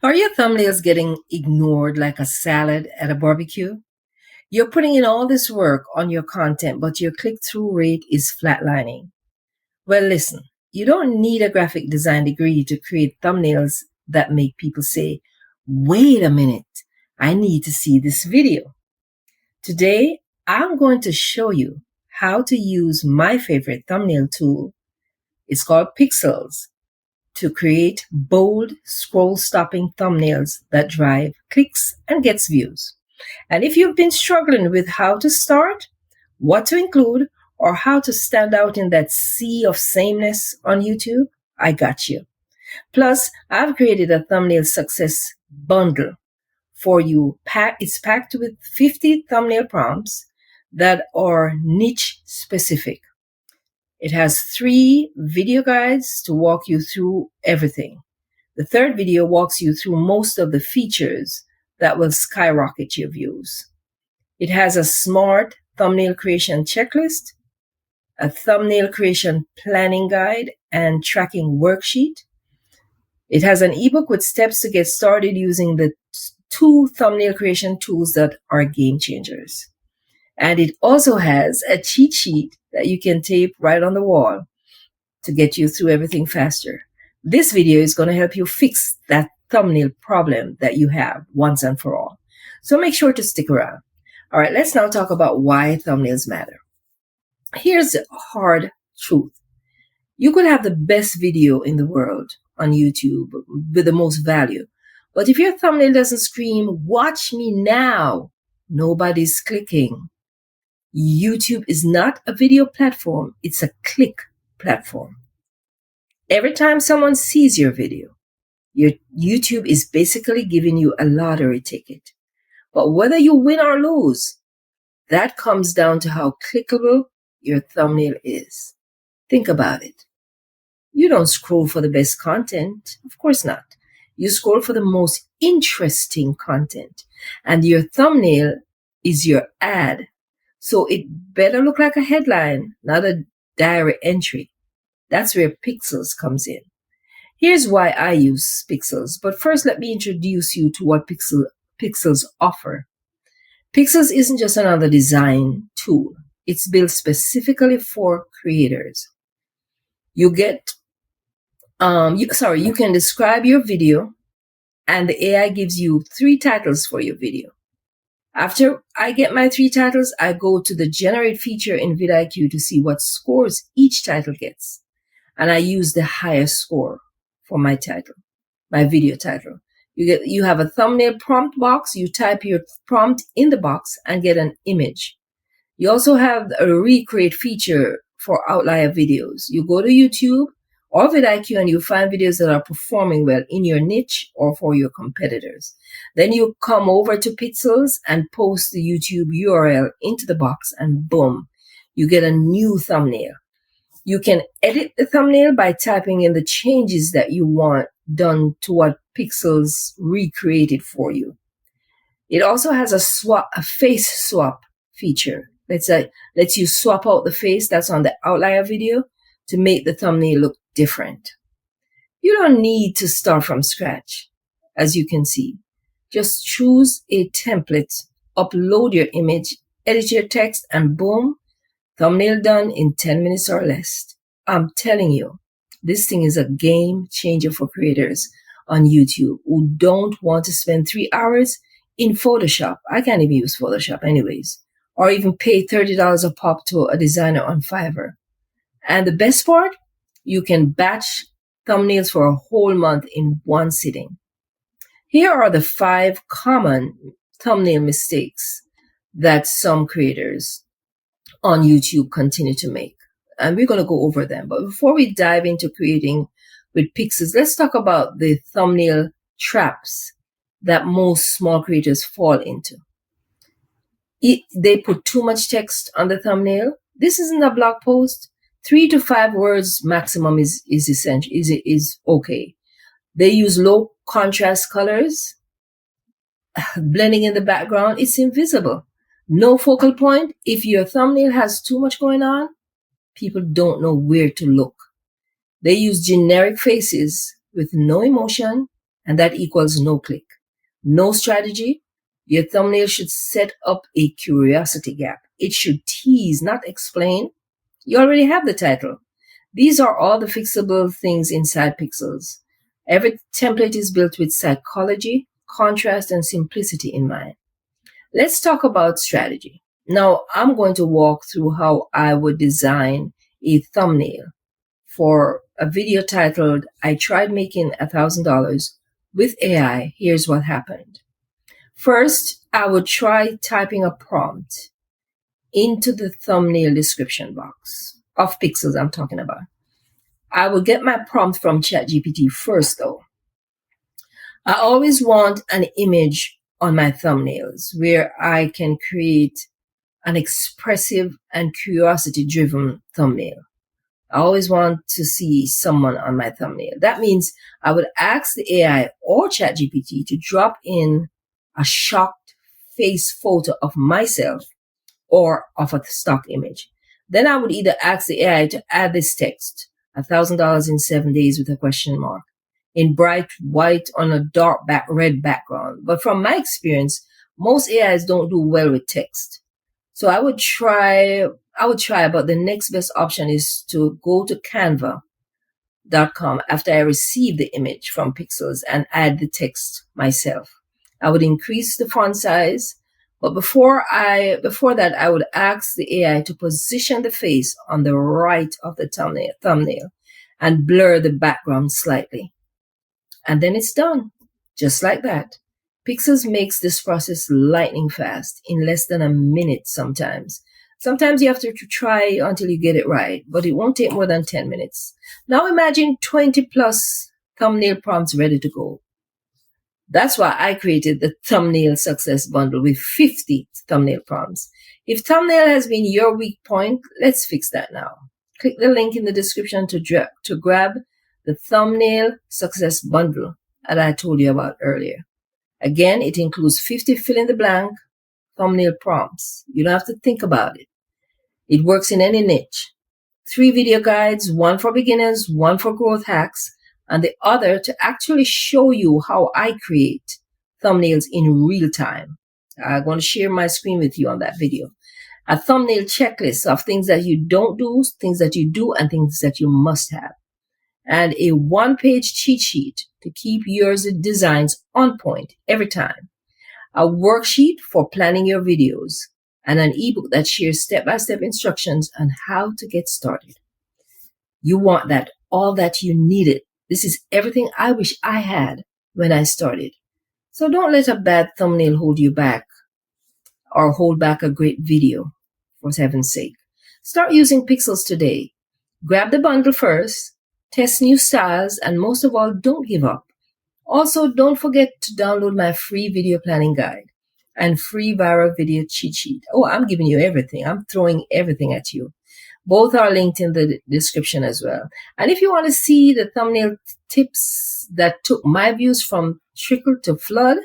Are your thumbnails getting ignored like a salad at a barbecue? You're putting in all this work on your content, but your click through rate is flatlining. Well, listen, you don't need a graphic design degree to create thumbnails that make people say, wait a minute, I need to see this video. Today, I'm going to show you how to use my favorite thumbnail tool. It's called Pixels, to create bold, scroll-stopping thumbnails that drive clicks and gets views. And if you've been struggling with how to start, what to include, or how to stand out in that sea of sameness on YouTube, I got you. Plus, I've created a thumbnail success bundle for you. It's packed with 50 thumbnail prompts that are niche specific. It has 3 video guides to walk you through everything. The third video walks you through most of the features that will skyrocket your views. It has a smart thumbnail creation checklist, a thumbnail creation planning guide and tracking worksheet. It has an ebook with steps to get started using the 2 thumbnail creation tools that are game changers. And it also has a cheat sheet that you can tape right on the wall to get you through everything faster. This video is going to help you fix that thumbnail problem that you have once and for all. So make sure to stick around. All right, let's now talk about why thumbnails matter. Here's the hard truth. You could have the best video in the world on YouTube with the most value, but if your thumbnail doesn't scream, watch me now, nobody's clicking. YouTube is not a video platform, it's a click platform. Every time someone sees your video, your YouTube is basically giving you a lottery ticket. But whether you win or lose, that comes down to how clickable your thumbnail is. Think about it. You don't scroll for the best content. Of course not. You scroll for the most interesting content. And your thumbnail is your ad. So it better look like a headline, not a diary entry. That's where Pixels comes in. Here's why I use Pixels. But first, let me introduce you to what Pixels offer. Pixels isn't just another design tool. It's built specifically for creators. You can describe your video, and the AI gives you 3 titles for your video. After I get my 3 titles, I go to the generate feature in vidIQ to see what scores each title gets. And I use the highest score for my title, my video title. You have a thumbnail prompt box. You type your prompt in the box and get an image. You also have a recreate feature for outlier videos. You go to YouTube or vidIQ and you find videos that are performing well in your niche or for your competitors. Then you come over to Pixels and post the YouTube URL into the box and boom, you get a new thumbnail. You can edit the thumbnail by typing in the changes that you want done to what Pixels recreated for you. It also has a face swap feature. Lets you swap out the face that's on the outlier video to make the thumbnail look different. You don't need to start from scratch, as you can see. Just choose a template, upload your image, edit your text, and boom, thumbnail done in 10 minutes or less. I'm telling you, this thing is a game changer for creators on YouTube who don't want to spend 3 hours in Photoshop. I can't even use Photoshop anyways. Or even pay $30 a pop to a designer on Fiverr. And the best part, you can batch thumbnails for a whole month in one sitting. Here are the 5 common thumbnail mistakes that some creators on YouTube continue to make. And we're going to go over them. But before we dive into creating with Pixels, let's talk about the thumbnail traps that most small creators fall into. They put too much text on the thumbnail. This isn't a blog post. 3 to 5 words maximum is essential, is okay. They use low contrast colors, blending in the background. It's invisible. No focal point. If your thumbnail has too much going on, people don't know where to look. They use generic faces with no emotion and that equals no click. No strategy. Your thumbnail should set up a curiosity gap. It should tease, not explain. You already have the title. These are all the fixable things inside Pixels. Every template is built with psychology, contrast, and simplicity in mind. Let's talk about strategy. Now, I'm going to walk through how I would design a thumbnail for a video titled, I Tried Making $1,000 with AI. Here's what happened. First, I would try typing a prompt into the thumbnail description box of Pixels I'm talking about. I will get my prompt from ChatGPT first, though. I always want an image on my thumbnails where I can create an expressive and curiosity-driven thumbnail. I always want to see someone on my thumbnail. That means I would ask the AI or ChatGPT to drop in a shocked face photo of myself or of a stock image. Then I would either ask the AI to add this text, $1,000 in 7 days with a question mark, in bright white on a dark red background. But from my experience, most AIs don't do well with text. So I would try, but the next best option is to go to canva.com after I receive the image from Pixels and add the text myself. I would increase the font size, but before that, I would ask the AI to position the face on the right of the thumbnail and blur the background slightly. And then it's done. Just like that. Pixels makes this process lightning fast, in less than a minute sometimes. Sometimes you have to try until you get it right, but it won't take more than 10 minutes. Now imagine 20 plus thumbnail prompts ready to go. That's why I created the Thumbnail Success Bundle with 50 thumbnail prompts. If thumbnail has been your weak point, let's fix that now. Click the link in the description to grab the Thumbnail Success Bundle that I told you about earlier. Again, it includes 50 fill-in-the-blank thumbnail prompts. You don't have to think about it. It works in any niche. 3 video guides, 1 for beginners, 1 for growth hacks, and the other to actually show you how I create thumbnails in real time. I'm going to share my screen with you on that video. A thumbnail checklist of things that you don't do, things that you do, and things that you must have. And a 1-page cheat sheet to keep your designs on point every time. A worksheet for planning your videos, and an ebook that shares step-by-step instructions on how to get started. You want that, all that you needed. This is everything I wish I had when I started. So don't let a bad thumbnail hold you back or hold back a great video, for heaven's sake. Start using Pixels today. Grab the bundle first, test new styles, and most of all, don't give up. Also, don't forget to download my free video planning guide and free viral video cheat sheet. Oh, I'm giving you everything. I'm throwing everything at you. Both are linked in the description as well. And if you want to see the thumbnail tips that took my views from trickle to flood,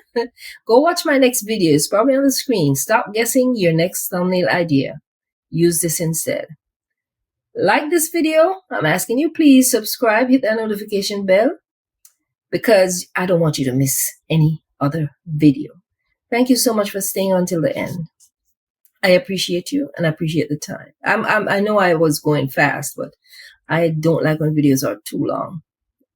go watch my next video. It's probably on the screen. Stop guessing your next thumbnail idea. Use this instead. Like this video. I'm asking you, please subscribe, hit that notification bell, because I don't want you to miss any other video. Thank you so much for staying until the end. I appreciate you and I appreciate the time. I know I was going fast, but I don't like when videos are too long.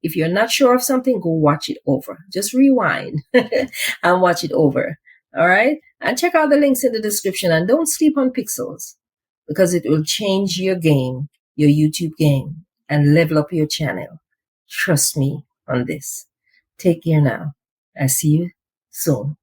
If you're not sure of something, go watch it over. Just rewind and watch it over. All right? And check out the links in the description, and don't sleep on Pixels, because it will change your game, your YouTube game, and level up your channel. Trust me on this. Take care now. I'll see you soon.